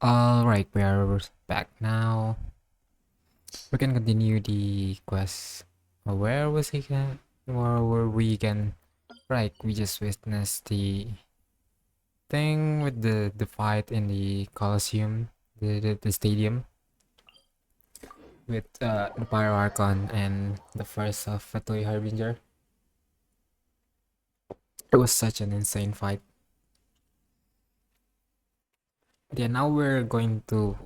Alright, we are back now. We can continue the quest. Where was he can or were we can right, we just witnessed the thing with the fight in the Colosseum, the stadium with the Pyro Archon and the first of Fatui Harbinger. It was such an insane fight. Yeah, now we're going to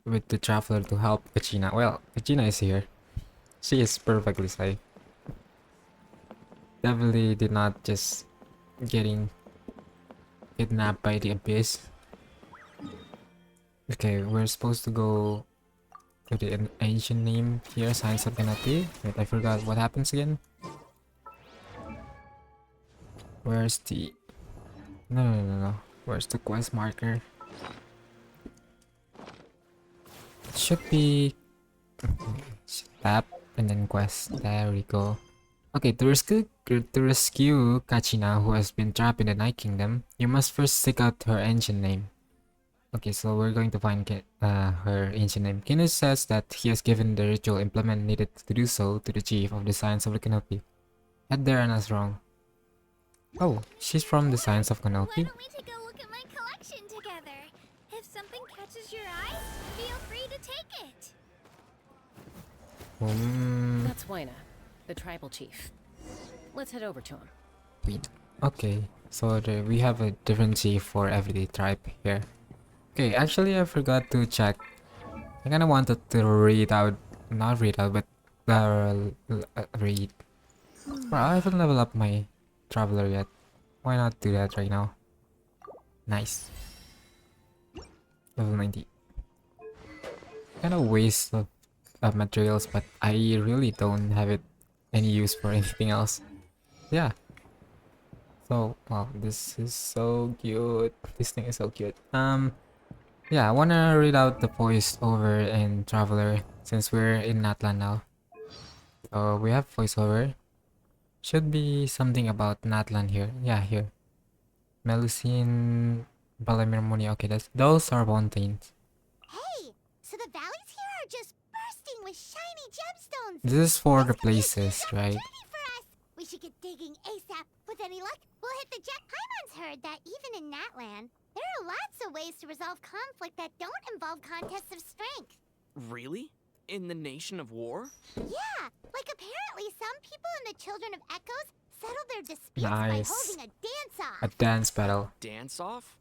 with the traveler to help Kachina. Well, Kachina is here. She is perfectly safe. Definitely did not just getting kidnapped by the abyss. Okay, we're supposed to go to the ancient name here, Science of Ganati. Wait, I forgot what happens again. Where's the... No. Where's the quest marker? It should be... Tap and then quest. There we go. Okay, to rescue Kachina, who has been trapped in the Night Kingdom, you must first seek out her ancient name. Okay, so we're going to find her ancient name. Kinus says that he has given the ritual implement needed to do so to the chief of the Science of the Canopy. Yet Darana's wrong. Oh, she's from the Science of Why Canopy? don't we take a look at my collection together? If something catches your eye, feel free to take it. That's Wayna, the tribal chief. Let's head over to him. Wait. Okay, so we have a different chief for every tribe here. Okay, actually I forgot to check. I kinda wanted to read out, not read out, but read. Well, I haven't leveled up my traveler yet. Why not do that right now? Nice. Level 90. Kind of waste of materials, but I really don't have it any use for anything else. Yeah. So, wow, this is so cute. This thing is so cute. Yeah, I wanna read out the voiceover in Traveler since we're in Natlan now. So we have voiceover. Should be something about Natlan here. Yeah, here. Melusine, Balamirmoni. Okay, those are mountains. Hey, so the valleys here are just bursting with shiny gemstones. This is for the This could be a huge places, right? opportunity for us. We should get digging ASAP. With any luck, we'll hit the jet. Paimon's heard that even in Natland, there are lots of ways to resolve conflict that don't involve contests of strength. Really? In the Nation of War? Yeah, like apparently some people in the Children of Echoes settle their disputes by Nice. holding a dance-off. A dance battle. Dance off?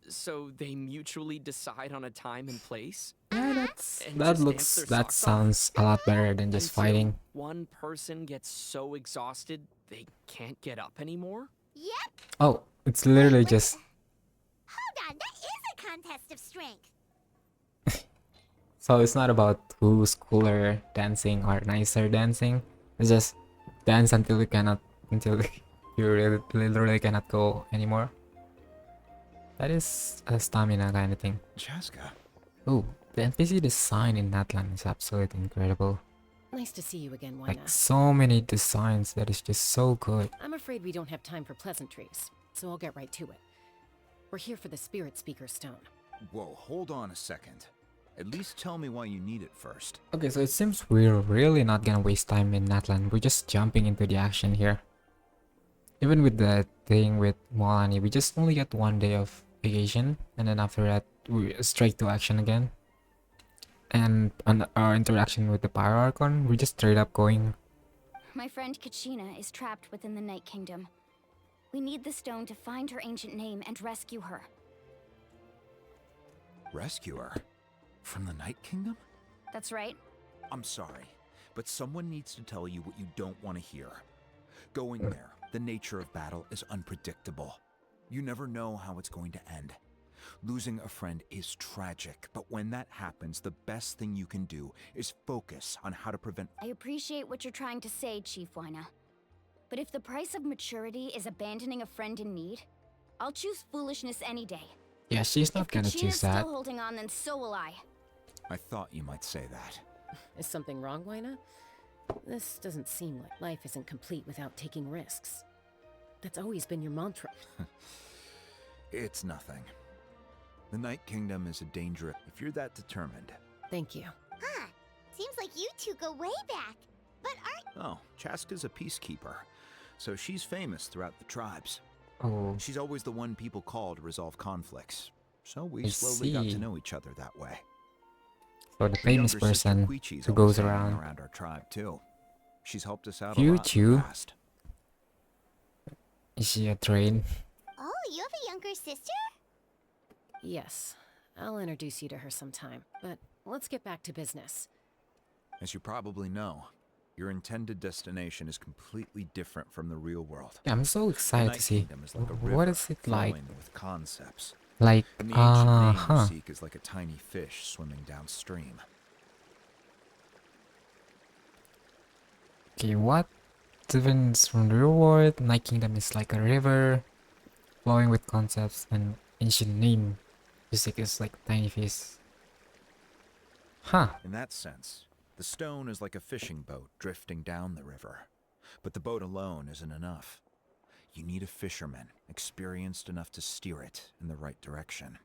So they mutually decide on a time and place? Yeah, And that just looks, dance their that socks off? sounds a lot better than just Until fighting. one person gets so exhausted they can't get up anymore? Yep. Oh, it's literally Wait, just... Hold on, that is a contest of strength. So it's not about who's cooler dancing or nicer dancing. It's just dance until you cannot, until you literally cannot go anymore. That is a stamina kind of thing. Chaska. Oh, the NPC design in Natlan is absolutely incredible. Nice to see you again, Wayna. Like so many designs that is just so good. I'm afraid we don't have time for pleasantries, so I'll get right to it. We're here for the Spirit Speaker Stone. Whoa, hold on a second. At least tell me why you need it first. Okay, so it seems we're really not gonna waste time in Natlan. We're just jumping into the action here. Even with the thing with Moalani, we just only get 1 day of vacation, and then after that, we straight to action again. And on our interaction with the Pyro Archon, we're just straight up going. My friend Kachina is trapped within the Night Kingdom. We need the stone to find her ancient name and rescue her. Rescue her? From the Night Kingdom? That's right. I'm sorry, but someone needs to tell you what you don't want to hear. Going there, the nature of battle is unpredictable. You never know how it's going to end. Losing a friend is tragic, but when that happens, the best thing you can do is focus on how to prevent... I appreciate what you're trying to say, Chief Wina. But if the price of maturity is abandoning a friend in need, I'll choose foolishness any day. Yeah, she's not If gonna Kachina's choose that. still holding on, then so will I. I thought you might say that. Is something wrong, Wayna? This doesn't seem like life isn't complete without taking risks. That's always been your mantra. It's nothing. The Night Kingdom is a danger if you're that determined. Thank you. Huh. Seems like you two go way back. But aren't Oh, Chaska's a peacekeeper, so she's famous throughout the tribes. Oh, She's always the one people call to resolve conflicts. So we I slowly got see. to know each other that way. so the Her famous younger sister person Quichi's who always goes hanging around. our tribe too. She's helped us out a lot in Q-Chew? the past. Is she a train? Oh, you have a younger sister? Yes, I'll introduce you to her sometime. But let's get back to business. As you probably know, your intended destination is completely different from the real world. Yeah, I'm so The excited Night to see. Kingdom is like a What river is it like? flowing with concepts. Like, And the ancient name you huh. seek is like a tiny fish swimming downstream. Okay, what difference from the real world? Night Kingdom is like a river flowing with concepts, and ancient name music is like tiny fish. Huh. In that sense, the stone is like a fishing boat drifting down the river. But the boat alone isn't enough. You need a fisherman experienced enough to steer it in the right direction.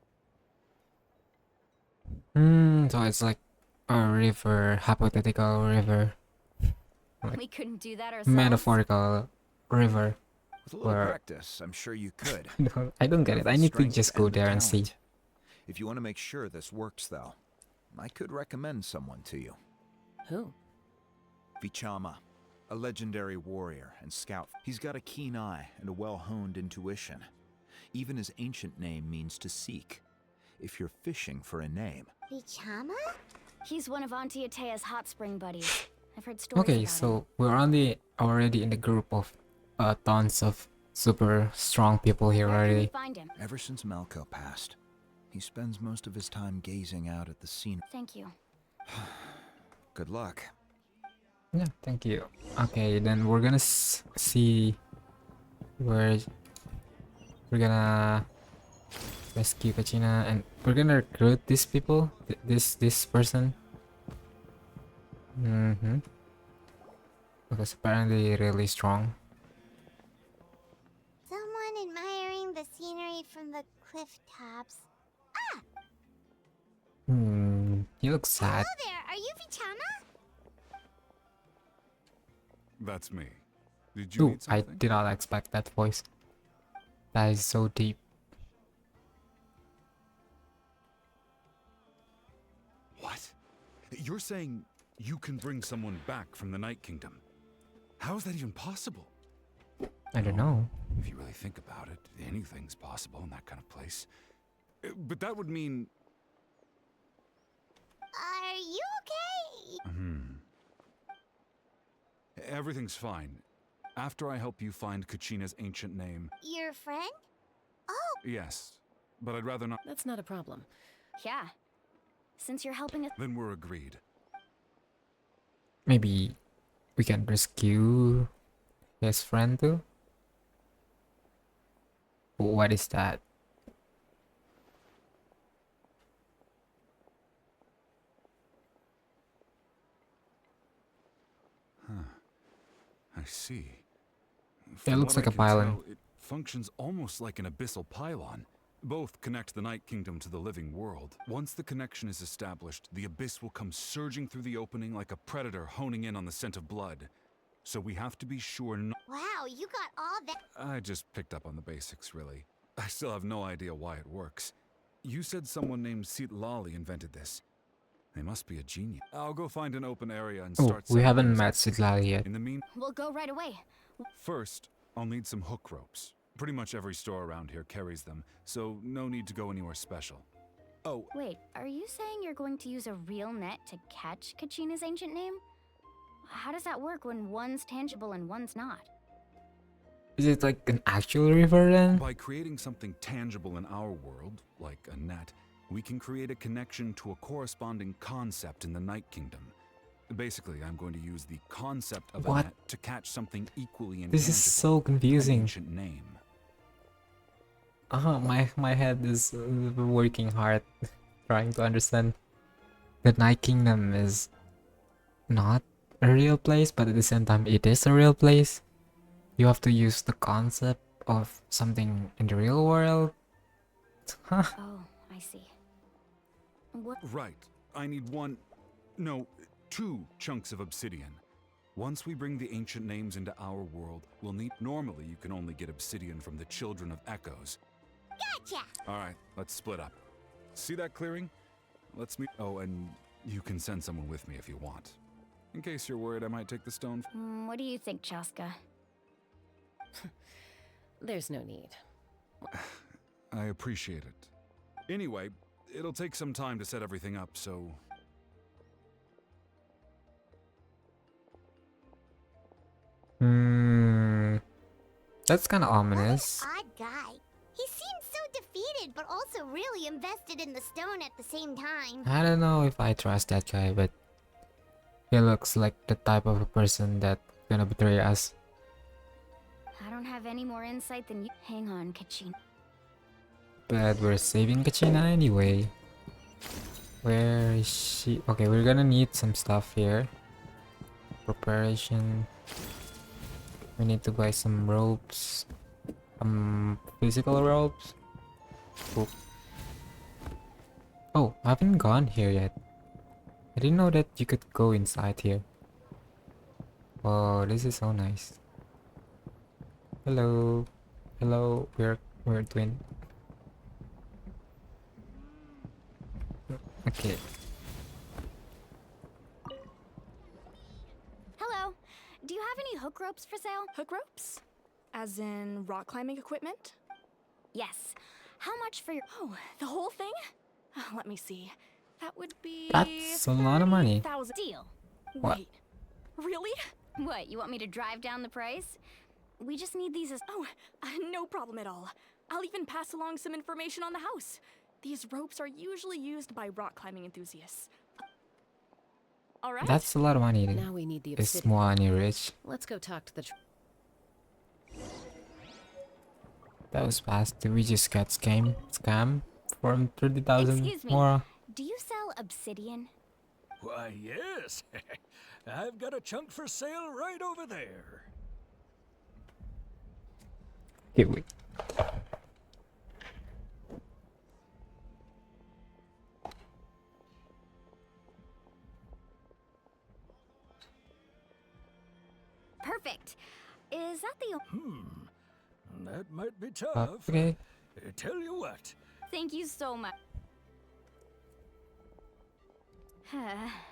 So it's like a river, hypothetical river, We couldn't do that ourselves. metaphorical river. With a little Where- practice, I'm sure you could. I don't get it. I need to Strength just go and the there and see. talent. If you want to make sure this works, though, I could recommend someone to you. Who? Vichama, a legendary warrior and scout. He's got a keen eye and a well-honed intuition. Even his ancient name means to seek. If you're fishing for a name, Vichama? He's one of Auntie Atea's hot spring buddies. I've heard stories Okay, about so we're already in the group of tons of super strong people him. here Where can we already. find him? ever since Malco passed, he spends most of his time gazing out at the scene. Thank you. Good luck. Yeah, thank you. Okay, then we're gonna see where we're gonna rescue Kachina, and we're gonna recruit these people. This person. Because apparently really strong. Someone admiring the scenery from the cliff tops. He looks sad. Hello there, are you Vichama? That's me. Did you Ooh, need I something? did not expect that voice. That is so deep. What? You're saying you can bring someone back from the Night Kingdom? How is that even possible? I don't know. If you really think about it, anything's possible in that kind of place. But that would mean... Are you okay? Everything's fine. After I help you find Kachina's ancient name, Your friend? yes. But I'd rather not... That's not a problem. Yeah. Since you're helping us, Then we're agreed. Maybe we can rescue his friend too? What is that? I see. It looks like a pylon. It functions almost like an abyssal pylon. Both connect the Night Kingdom to the living world. Once the connection is established, the abyss will come surging through the opening like a predator honing in on the scent of blood. So we have to be sure not... Wow, you got all that. I just picked up on the basics, really. I still have no idea why it works. You said someone named Sept Lali invented this. They must be a genius. I'll go find an open area and Oh, start... we setting haven't things met up. Sitlali yet. In the mean... we'll go right away. First, I'll need some hook ropes. Pretty much every store around here carries them, so no need to go anywhere special. Oh, Wait, are you saying you're going to use a real net to catch Kachina's ancient name? How does that work when one's tangible and one's not? Is it like an actual river then? by creating something tangible in our world, like a net, we can create a connection to a corresponding concept in the Night Kingdom. Basically, I'm going to use the concept of What? a net to catch something equally intangible. This is so an confusing. ancient name. My head is working hard trying to understand. The Night Kingdom is not a real place, but at the same time it is a real place. You have to use the concept of something in the real world. Huh. Oh, I see. What? Right. I need two chunks of obsidian. Once we bring the ancient names into our world, we'll need. Normally, you can only get obsidian from the Children of Echoes. Gotcha! Alright, let's split up. See that clearing? Let's meet. Oh, and you can send someone with me if you want. In case you're worried I might take the stone. What do you think, Chaska? There's no need. I appreciate it. Anyway, it'll take some time to set everything up, so. That's kind of What ominous. an odd guy. He seems so defeated, but also really invested in the stone at the same time. I don't know if I trust that guy, but he looks like the type of a person that gonna betray us. I don't have any more insight than you. Hang on, Kachina. But we're saving Kachina anyway. Where is she? Okay, we're gonna need some stuff here. Preparation. We need to buy some ropes. Physical ropes. Oh. Oh, I haven't gone here yet. I didn't know that you could go inside here. Oh, this is so nice. Hello. Hello, we're twin. Okay. Hello. Do you have any hook ropes for sale? Hook ropes? As in rock climbing equipment? Yes. How much for your? Oh, the whole thing? Let me see. That would be. That's a lot of money. 30,000. Deal. What? Wait. Really? What? You want me to drive down the price? We just need these as. Oh, no problem at all. I'll even pass along some information on the house. These ropes are usually used by rock climbing enthusiasts. All right. That's a lot of money. Now we need the Is obsidian. money rich? Let's go talk to the. That was fast. We just got scam for 30,000 Excuse me. more. Do you sell obsidian? Why, yes. I've got a chunk for sale right over there. Here we. Perfect. Is that the? That might be tough. Okay. Tell you what, Thank you so much.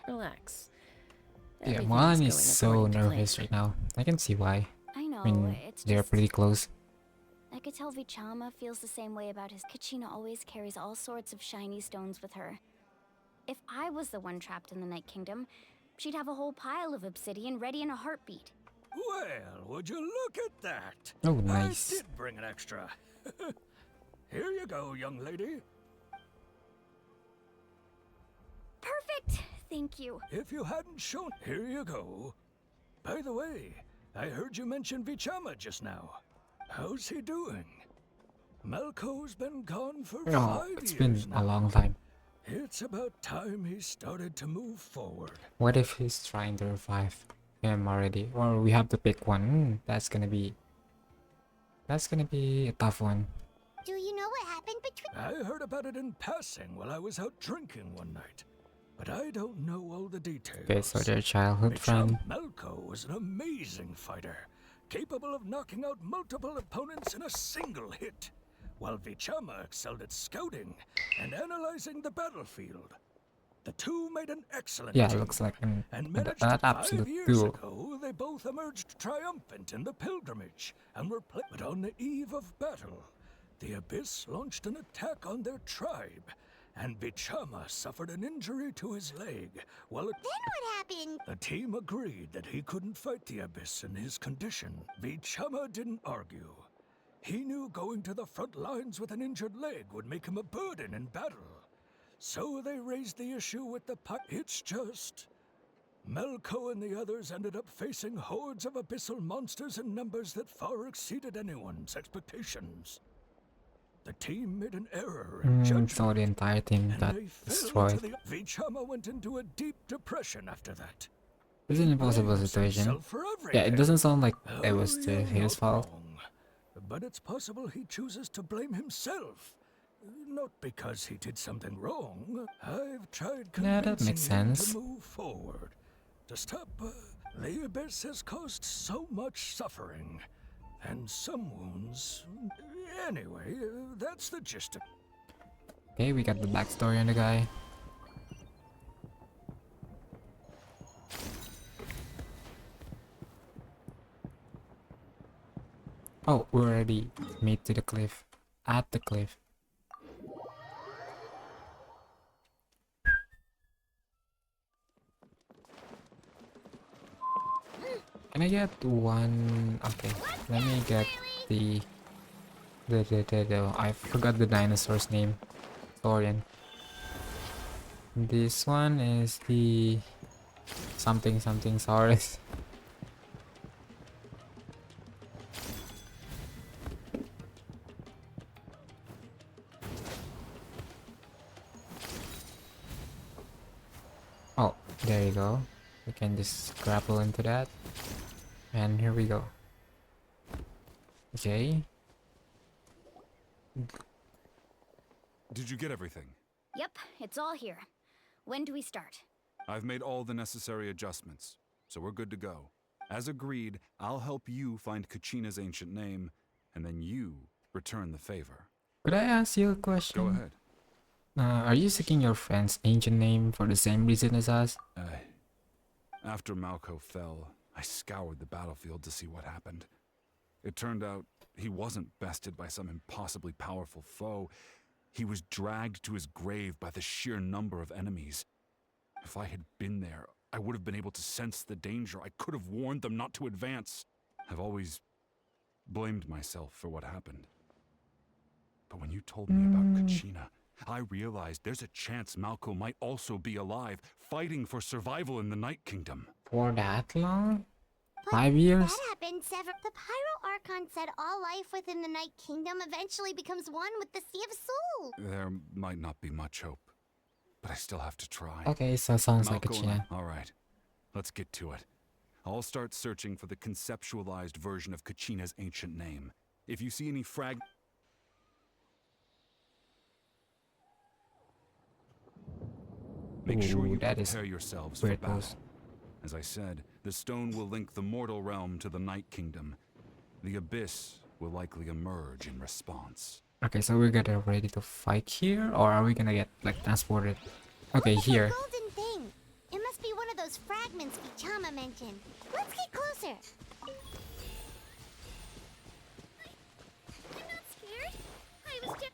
Relax. Yeah, Everything Mon going is so according to plan. nervous right now. I can see why. I know. I mean, It's they're just. pretty close. I could tell Vichama feels the same way about his. Kachina always carries all sorts of shiny stones with her. If I was the one trapped in the Night Kingdom, she'd have a whole pile of obsidian ready in a heartbeat. well, would you look at that? Oh, nice. I did bring an extra. Here you go, young lady. Perfect! Thank you. If you hadn't shown, here you go. By the way, I heard you mention Vichama just now. How's he doing? Malco's been gone for Oh, 5 it's years been now. a long time. It's about time he started to move forward. What if he's trying to revive him already? Or we have to pick one. That's gonna be a tough one. Do you know what happened between? I heard about it in passing while I was out drinking one night, but I don't know all the details. Okay, so their childhood My friend. chum Malco was an amazing fighter, capable of knocking out multiple opponents in a single hit, while Vichama excelled at scouting and analyzing the battlefield. The two made an excellent Yeah, it team, looks like an and absolute 5 years duo. ago, they both emerged triumphant in the pilgrimage and were but on the eve of battle, the Abyss launched an attack on their tribe, and Vichama suffered an injury to his leg, while Then what happened? the team agreed that he couldn't fight the Abyss in his condition. Vichama didn't argue. He knew going to the front lines with an injured leg would make him a burden in battle. So they raised the issue with the It's just... Melko and the others ended up facing hordes of abyssal monsters in numbers that far exceeded anyone's expectations. The team made an error in judgment. So the entire team And got they fell destroyed. to the... Vichama went into a deep depression after that. It's an impossible Blames situation. himself for Yeah, it everything. doesn't sound like it was Oh, you're his not fault. wrong. But it's possible he chooses to blame himself. Not because he did something wrong. I've tried Yeah, that convincing makes him sense. to move forward. To stop, the Abyss has caused so much suffering. And some wounds. Anyway, that's the gist of it. Okay, we got the backstory on the guy. Oh, we already made to the cliff. At the cliff. Can I get one? Okay, let me get the I forgot the dinosaur's name. Saurian. This one is the something Saurus. Oh, there you go. We can just grapple into that. And here we go. Okay. Did you get everything? Yep, it's all here. When do we start? I've made all the necessary adjustments, so we're good to go. As agreed, I'll help you find Kachina's ancient name, and then you return the favor. Could I ask you a question? Go ahead. Are you seeking your friend's ancient name for the same reason as us? After Malco fell, I scoured the battlefield to see what happened. It turned out he wasn't bested by some impossibly powerful foe. He was dragged to his grave by the sheer number of enemies. If I had been there, I would have been able to sense the danger. I could have warned them not to advance. I've always blamed myself for what happened. But when you told me about Kachina, I realized there's a chance Malco might also be alive, fighting for survival in the Night Kingdom. For that long? But 5 years? that happened several. The Pyro Archon said all life within the Night Kingdom eventually becomes one with the Sea of Souls. There might not be much hope, but I still have to try. Okay, so sounds like Malco and Kachina. All right, let's get to it. I'll start searching for the conceptualized version of Kachina's ancient name. If you see any Make sure you that is prepare yourselves for weird battle. pose. As I said, the stone will link the mortal realm to the Night Kingdom. The Abyss will likely emerge in response. Okay, so we're getting ready to fight here, or are we gonna get like transported? Okay, Look at here. that golden thing. It must be one of those fragments Vichama mentioned. Let's get closer. I'm not scared. I was just.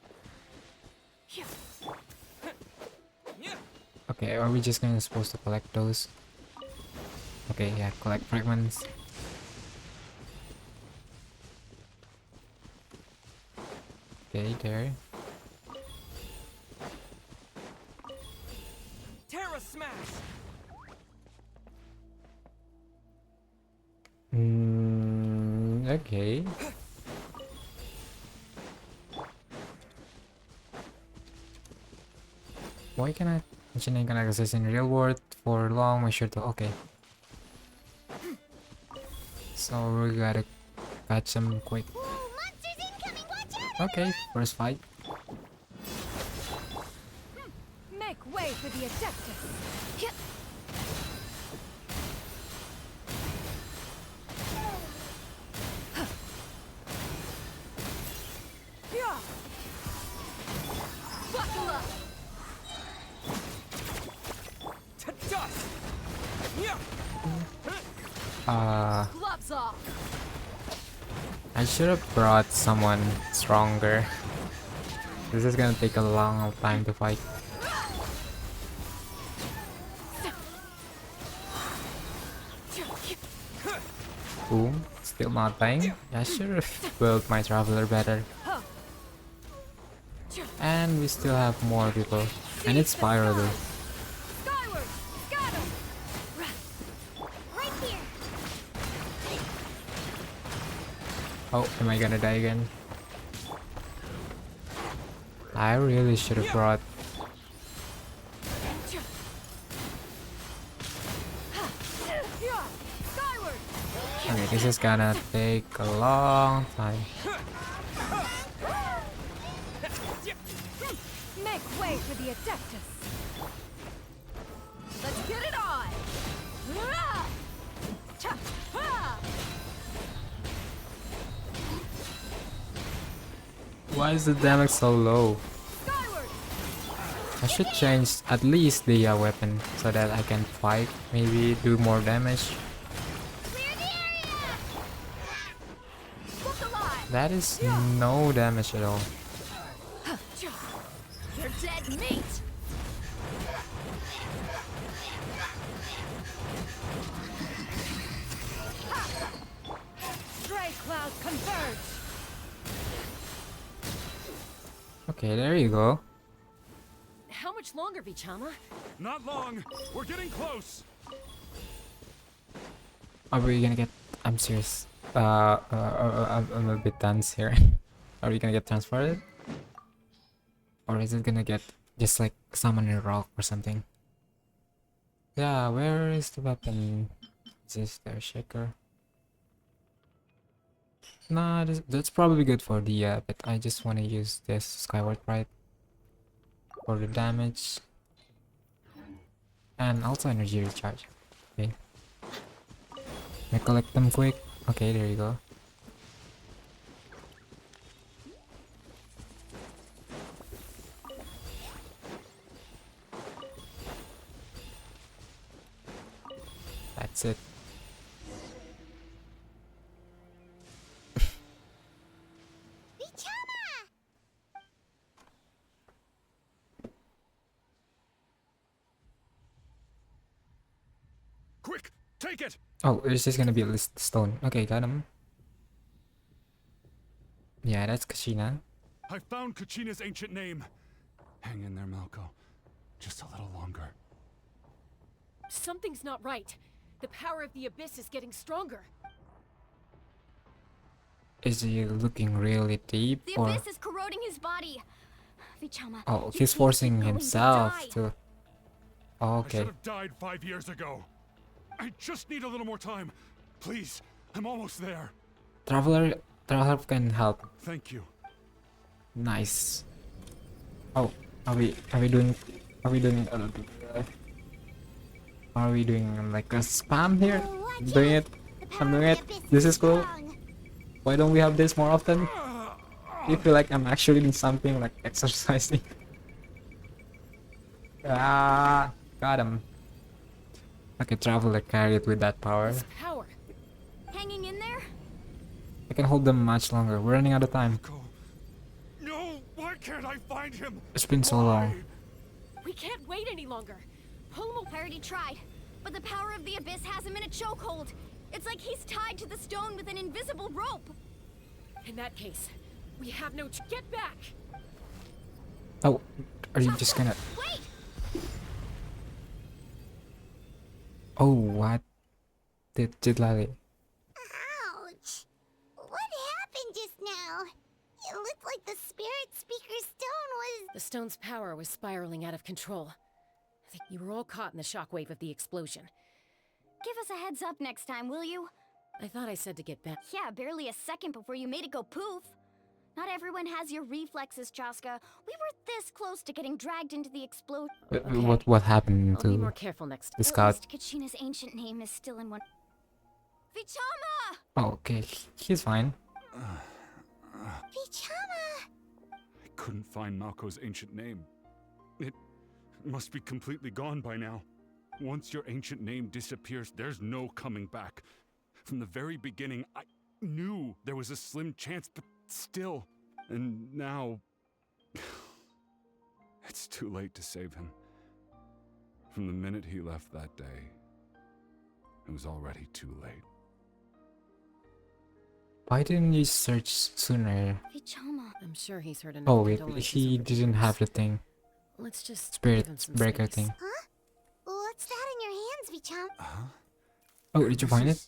Okay, are we just gonna supposed to collect those? Okay, yeah, collect fragments. Okay, there. Terra Smash! Okay. Why can I mention can access in real world for long? Make sure to okay. So we gotta catch them quick. Whoa, monsters incoming! Watch out! Okay, first fight. Make way for the Adeptus. Buckle up. To dust! Yeah! Gloves off. I should have brought someone stronger. This is gonna take a long time to fight. Boom, still not dying. I should have built my traveler better. And we still have more people. And it's Pyro though. Skyward. Scatter. Right here. Oh, am I gonna die again? I really should have brought. Skyward. Okay, this is gonna take a long time. way for the Adeptus. Let's get it on. Hurrah! Cha! Ha! Why is the damage so low? Skyward! I should change at least the weapon so that I can fight, maybe do more damage. Clear the area! Look alive! That is no damage at all. You're dead meat! Stray clouds converge! Okay, there you go. How much longer, Vichama? Not long. We're getting close. Are we gonna get? I'm serious. I'm a bit tense here. Are we gonna get transported? Or is it gonna get just like summon a rock or something? Yeah, where is the weapon? Is this their shaker? Nah, that's probably good for the but I just want to use this Skyward Pride for the damage and also energy recharge. Okay, I collect them quick. Okay, there you go. That's it. Vichama! Quick, take it. Oh, it's just gonna be a list stone. Okay, got him. Yeah, that's Kachina. I found Kachina's ancient name. Hang in there, Malco. Just a little longer. Something's not right. The power of the Abyss is getting stronger. Is he looking really deep The or? abyss is corroding his body. Vichama. Oh, you he's can't forcing keep going himself die. to. Oh, I okay. should have died 5 years ago. I just need a little more time. Please, I'm almost there. Traveler can help. Thank you. Nice. Oh, are we doing are we doing like a spam here? Oh, watch Doing out. it. The I'm power doing of it. the abyss This is cool. strong. Why don't we have this more often? I feel like I'm actually doing something like exercising. Ah, got him. Like a traveler carried with that power. This power. Hanging in there? I can hold them much longer. We're running out of time. Go. No, why can't I find him? It's been so long. We can't wait any longer. Pull him I already tried, but the power of the abyss has him in a chokehold. It's like he's tied to the stone with an invisible rope. In that case, we have no get back. Oh, are you just gonna? Wait! Oh, what? Did Lali? Ouch! What happened just now? It looked like the spirit speaker's stone was... The stone's power was spiraling out of control. I think you were all caught in the shockwave of the explosion. Give us a heads up next time, will you? I thought I said to get back. Yeah, barely a second before you made it go poof. Not everyone has your reflexes, Chaska. We were this close to getting dragged into the explosion. Okay. What happened I'll be to more careful next the time. scout? At least Kachina's ancient name is still in one. Vichama! Oh, okay, he's fine. Vichama! I couldn't find Malco's ancient name. It must be completely gone by now. Once your ancient name disappears, there's no coming back. From the very beginning, I knew there was a slim chance, but still. And now... it's too late to save him. From the minute he left that day, it was already too late. Why didn't you search sooner? Vichama. I'm sure he's heard enough. Oh wait, condolences he over the didn't years. have the thing. Let's just Spirit give him some breaker space. thing. Huh? What's that in your hands, Vichama? Huh? Oh, did you find it?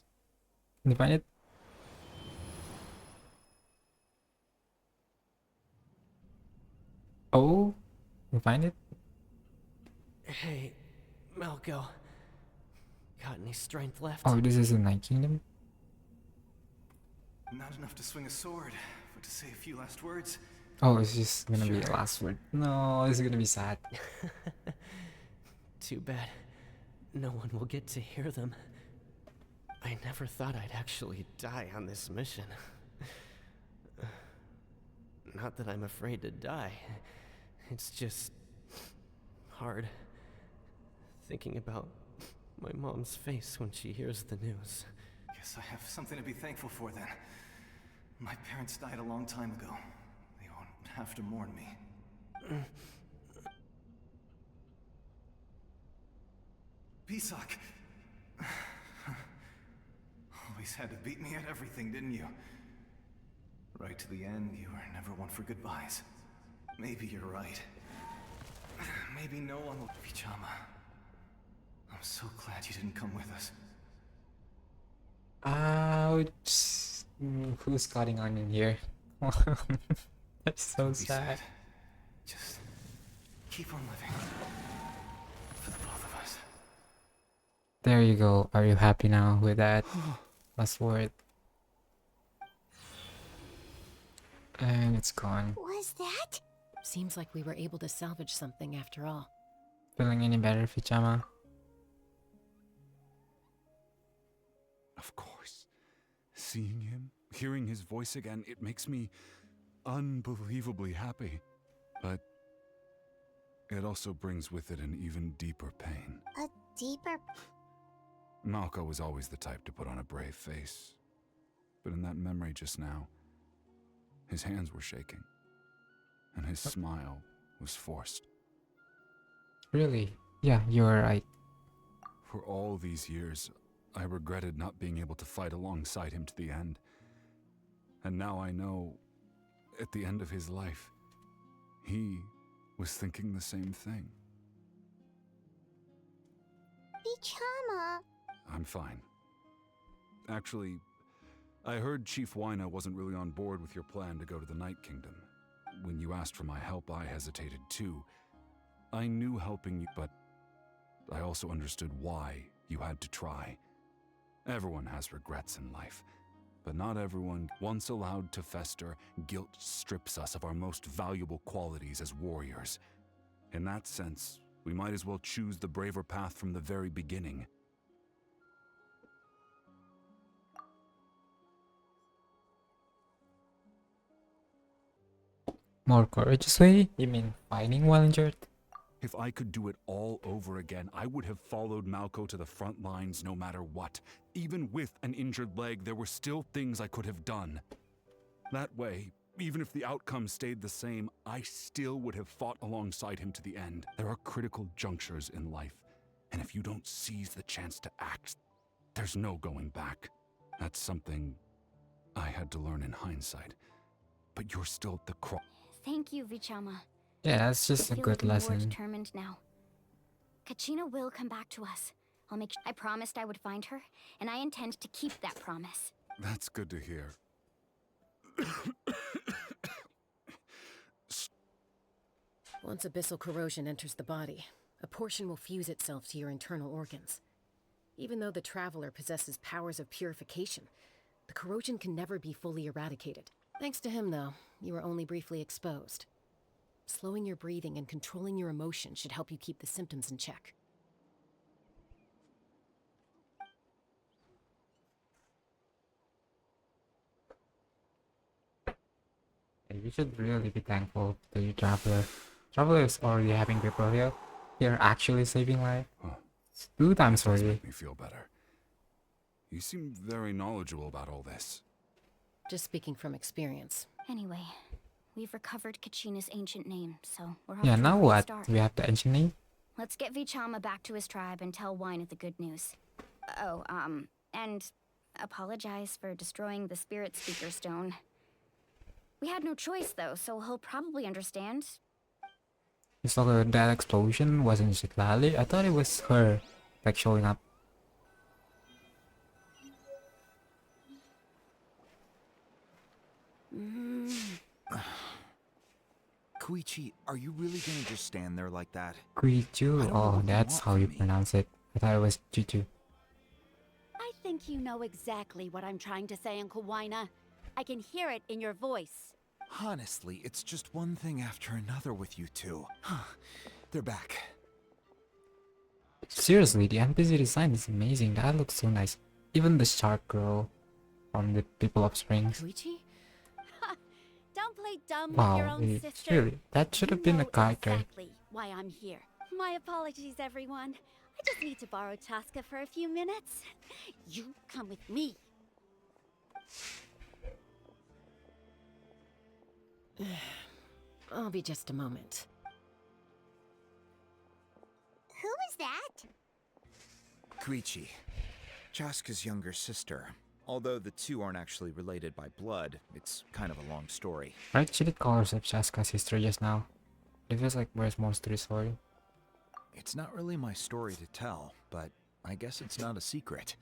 Did you find it? Oh, you find it? Hey, Malco. Got any strength left? Oh, this is the Night Kingdom. Not enough to swing a sword, but to say a few last words. Oh, it's just gonna be the last word. No, it's gonna be sad. Too bad. No one will get to hear them. I never thought I'd actually die on this mission. Not that I'm afraid to die. It's just hard thinking about my mom's face when she hears the news. Guess I have something to be thankful for then. My parents died a long time ago. They won't have to mourn me. Pisak! Always had to beat me at everything, didn't you? Right to the end, you were never one for goodbyes. Maybe you're right. Maybe no one will... Vichama. I'm so glad you didn't come with us. Ouch. Who's cutting on in here? That's so Don't be sad. Just keep on living. For the both of us. There you go. Are you happy now with that last word? And it's gone. Was that? Seems like we were able to salvage something after all. Feeling any better, Fichama? Of course. Seeing him, hearing his voice again, it makes me unbelievably happy. But it also brings with it an even deeper pain. A deeper... Malco was always the type to put on a brave face. But in that memory just now, his hands were shaking, and his smile was forced. Really? Yeah, you're right. For all these years, I regretted not being able to fight alongside him to the end. And now I know, at the end of his life, he was thinking the same thing. Vichama. I'm fine. Actually, I heard Chief Wyna wasn't really on board with your plan to go to the Night Kingdom. When you asked for my help, I hesitated too. I knew helping you, but I also understood why you had to try. Everyone has regrets in life, but not everyone. Once allowed to fester, guilt strips us of our most valuable qualities as warriors. In that sense, we might as well choose the braver path from the very beginning. More courageously? You mean fighting while injured? If I could do it all over again, I would have followed Malco to the front lines no matter what. Even with an injured leg, there were still things I could have done. That way, even if the outcome stayed the same, I still would have fought alongside him to the end. There are critical junctures in life, and if you don't seize the chance to act, there's no going back. That's something I had to learn in hindsight. But you're still at the Thank you, Vichama. Yeah, that's just I a feel good even more lesson. determined now. Kachina will come back to us. I promised I would find her, and I intend to keep that promise. That's good to hear. Once abyssal corrosion enters the body, a portion will fuse itself to your internal organs. Even though the Traveler possesses powers of purification, the corrosion can never be fully eradicated. Thanks to him, though, you were only briefly exposed. Slowing your breathing and controlling your emotions should help you keep the symptoms in check. You should really be thankful to your traveler. Traveler is already having people here. You're actually saving life. Huh. It's 2 times for Does you. make me feel better. You seem very knowledgeable about all this. Just speaking from experience. Anyway, we've recovered Kachina's ancient name, so we're off Yeah, to a now great what? start. We have the ancient name? Let's get Vichama back to his tribe and tell Wyna the good news. Oh, and apologize for destroying the Spirit Speaker Stone. We had no choice, though, so he'll probably understand. You saw that explosion wasn't Shitlali? I thought it was her, like, showing up. Koichi, are you really gonna just stand there like that? Kuichu? I don't know Oh, what you that's want how from you me. pronounce it. I thought it was Chuchu. I think you know exactly what I'm trying to say, Uncle Wyna. I can hear it in your voice. Honestly, it's just one thing after another with you two. They're back. Seriously, the NPC design is amazing. That looks so nice. Even the shark girl from the People of Springs. Koichi? Don't play dumb with your Wow, own sister. seriously, that should have been a know character. exactly why I'm here. My apologies, everyone. I just need to borrow Chaska for a few minutes. You come with me. I'll be just a moment. Who is that? Koichi, Chaska's younger sister. Although the two aren't actually related by blood, it's kind of a long story. Right, she did call herself Chaska's sister just now. It feels like there's more to the story. It's not really my story to tell, but I guess it's not a secret.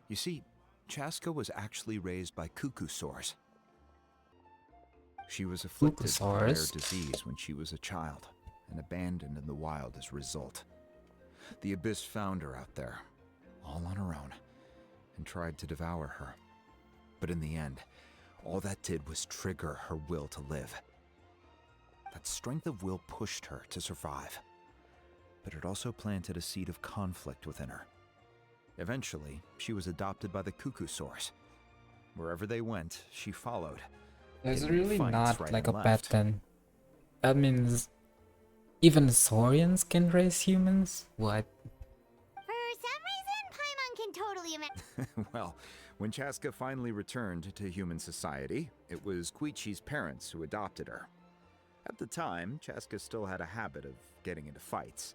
You see, Chaska was actually raised by cuckoo sores. She was afflicted with a rare disease when she was a child, and abandoned in the wild as a result. The Abyss found her out there, all on her own, and tried to devour her. But in the end, all that did was trigger her will to live. That strength of will pushed her to survive, but it also planted a seed of conflict within her. Eventually, she was adopted by the cuckoo sores. Wherever they went, she followed. It's Getting in really fights not right like and a pet left. then. That means even saurians can raise humans? What? For some reason, Paimon can totally imagine. Well, when Chaska finally returned to human society, it was Koichi's parents who adopted her. At the time, Chaska still had a habit of getting into fights,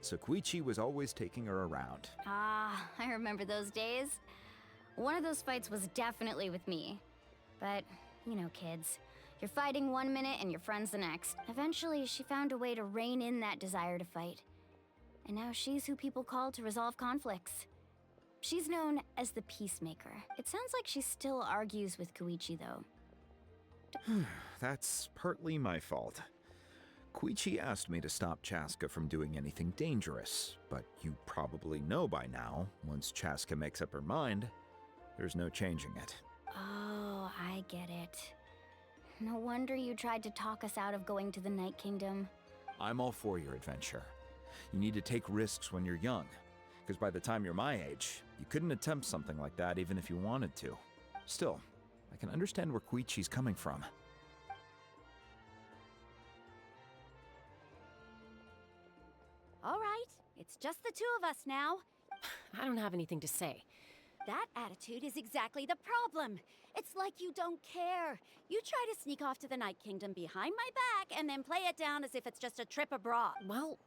so Koichi was always taking her around. Ah, I remember those days. One of those fights was definitely with me. But, you know, kids. You're fighting one minute and your friend's the next. Eventually, she found a way to rein in that desire to fight. And now she's who people call to resolve conflicts. She's known as the Peacemaker. It sounds like she still argues with Koichi, though. That's partly my fault. Koichi asked me to stop Chaska from doing anything dangerous, but you probably know by now, once Chaska makes up her mind, there's no changing it. Oh, I get it. No wonder you tried to talk us out of going to the Night Kingdom. I'm all for your adventure. You need to take risks when you're young, because by the time you're my age, you couldn't attempt something like that even if you wanted to. Still, I can understand where Koichi's coming from. All right, it's just the two of us now. I don't have anything to say. That attitude is exactly the problem. It's like you don't care. You try to sneak off to the Night Kingdom behind my back and then play it down as if it's just a trip abroad. Well,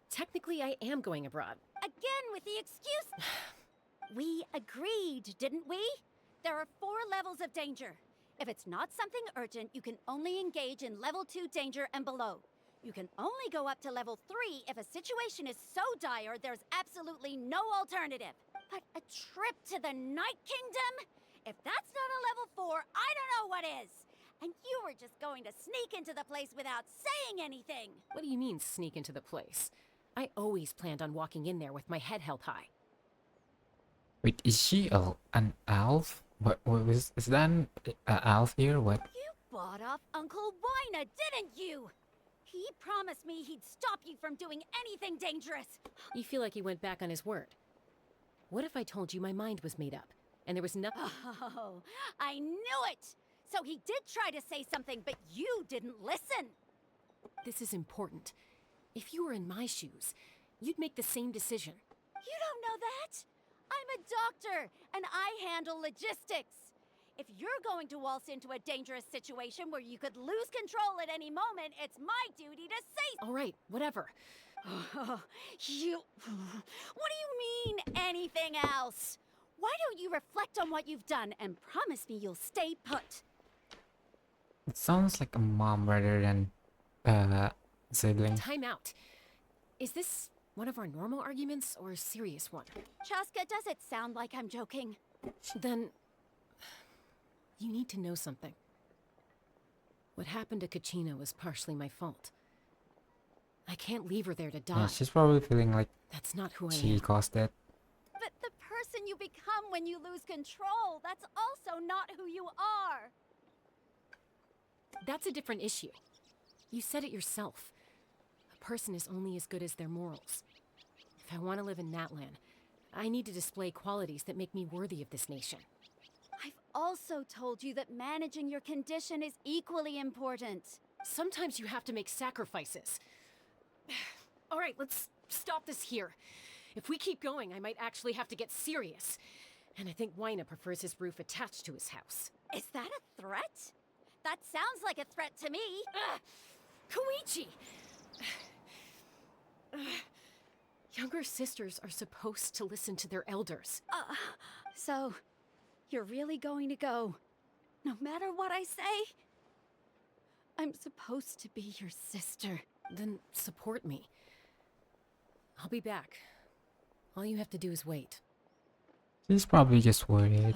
technically I am going abroad. Again with the excuse. We agreed, didn't we? There are 4 levels of danger. If it's not something urgent, you can only engage in level 2 danger and below. You can only go up to level 3 if a situation is so dire there's absolutely no alternative. But a trip to the Night Kingdom? If that's not a level 4, I don't know what is. And you were just going to sneak into the place without saying anything. What do you mean, sneak into the place? I always planned on walking in there with my head held high. Wait, is she an elf? What was is that an elf here? What? You bought off Uncle Wina, didn't you? He promised me he'd stop you from doing anything dangerous. You feel like he went back on his word. What if I told you my mind was made up, and there was nothing— Oh, I knew it! So he did try to say something, but you didn't listen. This is important. If you were in my shoes, you'd make the same decision. You don't know that? I'm a doctor, and I handle logistics. If you're going to waltz into a dangerous situation where you could lose control at any moment, it's my duty to say— All right, whatever. You— What do you mean, anything else? Why don't you reflect on what you've done and promise me you'll stay put? It sounds like a mom rather than sibling. Time out. Is this one of our normal arguments or a serious one? Chaska, does it sound like I'm joking? Then you need to know something. What happened to Kachina was partially my fault. I can't leave her there to die. Yeah, she's probably feeling like That's not who I she am. caused it. But the person you become when you lose control, that's also not who you are. That's a different issue. You said it yourself. A person is only as good as their morals. If I want to live in Natlan, I need to display qualities that make me worthy of this nation. I've also told you that managing your condition is equally important. Sometimes you have to make sacrifices. All right, let's stop this here. If we keep going, I might actually have to get serious. And I think Wyna prefers his roof attached to his house. Is that a threat? That sounds like a threat to me. Koichi! Younger sisters are supposed to listen to their elders. So, you're really going to go, no matter what I say? I'm supposed to be your sister. Then support me. I'll be back. All you have to do is wait. She's probably just worried.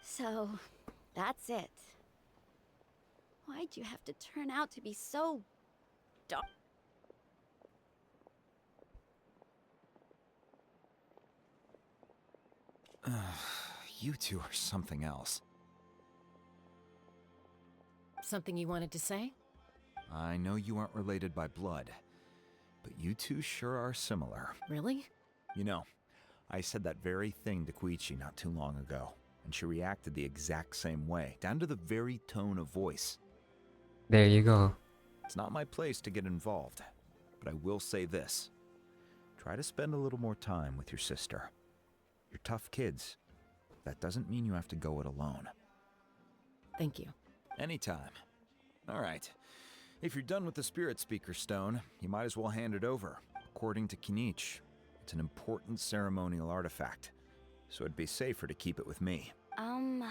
So, that's it. Why'd you have to turn out to be so dark? You two are something else. Something you wanted to say? I know you aren't related by blood, but you two sure are similar. Really? You know, I said that very thing to Koichi not too long ago, and she reacted the exact same way, down to the very tone of voice. There you go. It's not my place to get involved, but I will say this. Try to spend a little more time with your sister. You're tough kids. That doesn't mean you have to go it alone. Thank you. Anytime. All right. If you're done with the Spirit Speaker Stone, you might as well hand it over. According to Kinich, it's an important ceremonial artifact, so it'd be safer to keep it with me. If only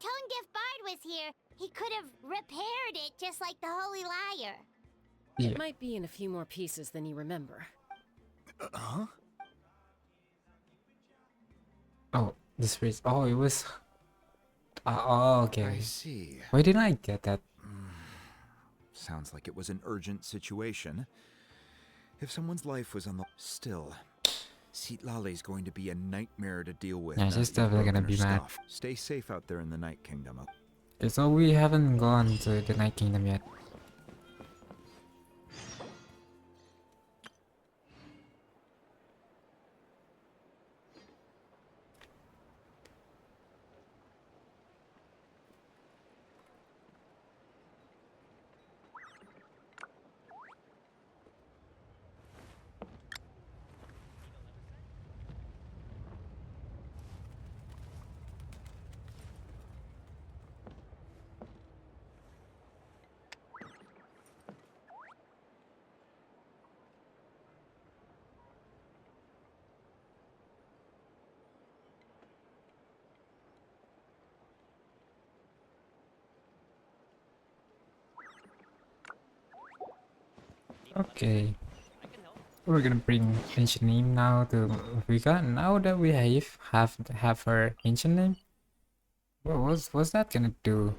Tone Deaf Bard was here, he could have repaired it just like the Holy Liar. Yeah. It might be in a few more pieces than you remember. Huh? Oh, this phrase. Oh, it was. Oh, okay. I see. Why didn't I get that? Sounds like it was an urgent situation. If someone's life was on the... Still, Seat-Lale's going to be a nightmare to deal with. Yeah, now she's that you've definitely gonna broken be her mad. stuff. Stay safe out there in the Night Kingdom. Okay, so we haven't gone to the Night Kingdom yet. Okay. We're gonna bring ancient name now to Vika. Now that we have her ancient name, what's that gonna do?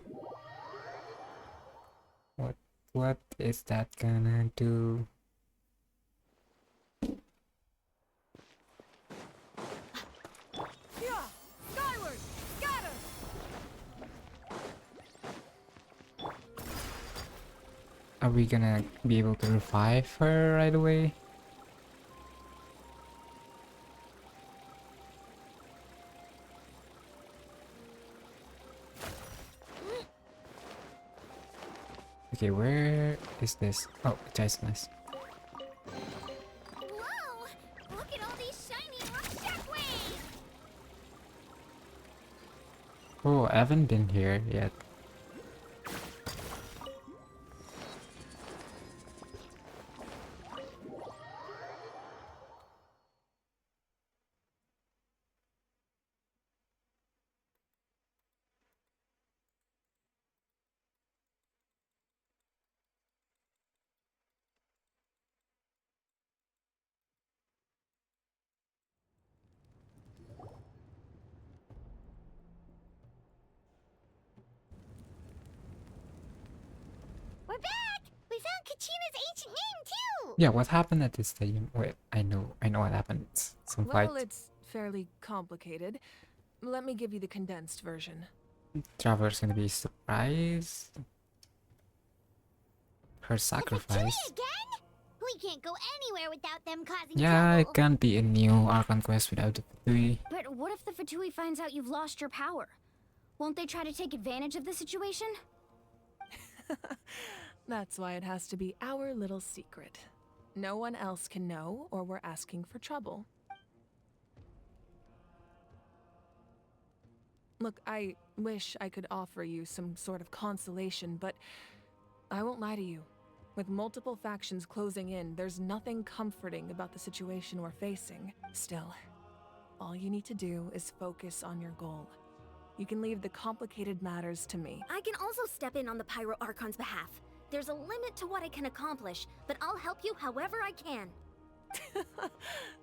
What is that gonna do? Yeah! Skyward! Scatter! Are we gonna be able to revive her right away? Okay, where is this? Oh, nice. Whoa! Look at all these shiny rock shockwaves! Oh, I haven't been here yet. We're back! We found Kachina's ancient name, too! Yeah, what happened at this stadium? Wait, I know what happened. Some fight. Well, it's fairly complicated. Let me give you the condensed version. Traveler's gonna be surprised. Her The sacrifice. Fatui again? We can't go anywhere without them causing Yeah, it trouble. can't be a new Archon quest without the Fatui. But what if the Fatui finds out you've lost your power? Won't they try to take advantage of the situation? That's why it has to be our little secret. No one else can know, or we're asking for trouble. Look, I wish I could offer you some sort of consolation, but I won't lie to you. With multiple factions closing in, there's nothing comforting about the situation we're facing. Still, all you need to do is focus on your goal. You can leave the complicated matters to me. I can also step in on the Pyro Archon's behalf. There's a limit to what I can accomplish, but I'll help you however I can.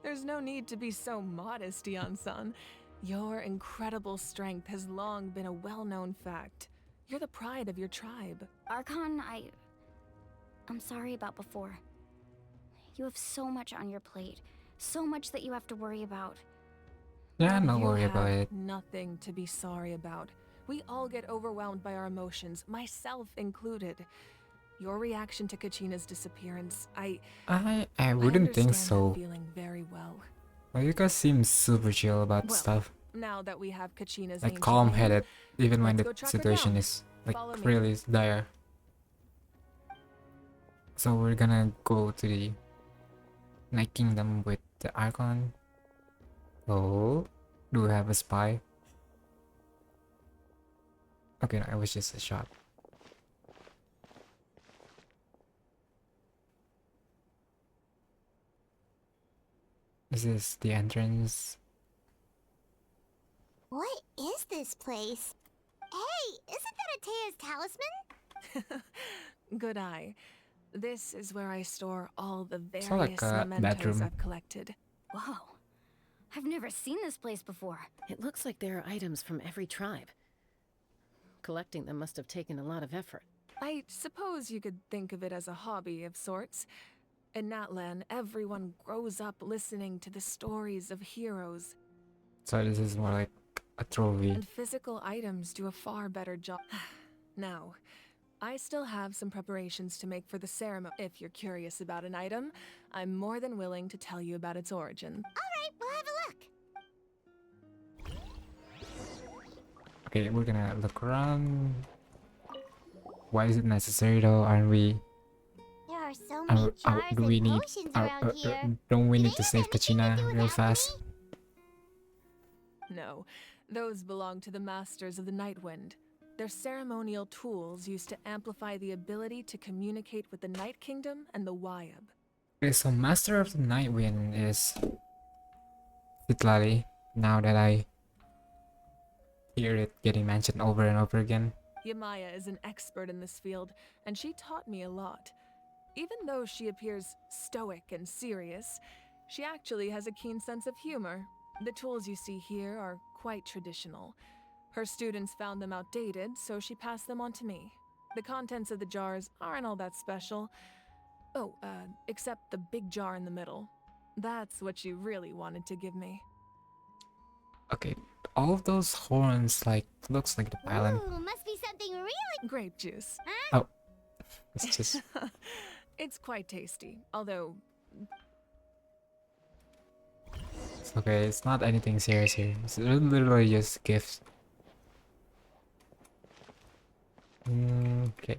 There's no need to be so modest, Yan-san. Your incredible strength has long been a well-known fact. You're the pride of your tribe. Archon, I'm sorry about before. You have so much on your plate. So much that you have to worry about. Yeah, no You worry about have it. Nothing to be sorry about. We all get overwhelmed by our emotions, myself included. Your reaction to Kachina's disappearance, I I wouldn't think understand so. that feeling very well. Well, you guys seem super chill about Well, stuff. Now that we have Kachina's Like ancient calm-headed, even when let's the go track her situation down. is like Follow me. really dire. So we're gonna go to the Night Kingdom with the Archon. Oh, do we have a spy? Okay, no, it was just a shot. This is the entrance. What is this place? Hey, isn't that Atea's talisman? Good eye. This is where I store all the It's various not like a mementos bedroom. I've collected. Whoa. I've never seen this place before. It looks like there are items from every tribe. Collecting them must have taken a lot of effort. I suppose you could think of it as a hobby of sorts. In Natlan, everyone grows up listening to the stories of heroes, So this is more like a trophy. and physical items do a far better job. Now, I still have some preparations to make for the ceremony. If you're curious about an item, I'm more than willing to tell you about its origin. Alright, we'll have a look. Okay, we're gonna look around. Why is it necessary though? Aren't we? There are so many jars Do we and need? potions around here. Don't we Do need they to have save anything to Kachina do with real alchemy? fast? No, those belong to the Masters of the Night Wind. They're ceremonial tools used to amplify the ability to communicate with the Night Kingdom and the Wyab. Okay, so Master of the Night Wind is Citlali. Now that I hear it getting mentioned over and over again. Yamaya is an expert in this field, and she taught me a lot. Even though she appears stoic and serious, she actually has a keen sense of humor. The tools you see here are quite traditional. Her students found them outdated, so she passed them on to me. The contents of the jars aren't all that special. Oh, except the big jar in the middle. That's what she really wanted to give me. Okay, all of those horns looks like the pylon. Ooh, must be something really. Grape juice. Oh, it's just It's quite tasty, although it's okay. It's not anything serious here. It's literally just gifts. Okay.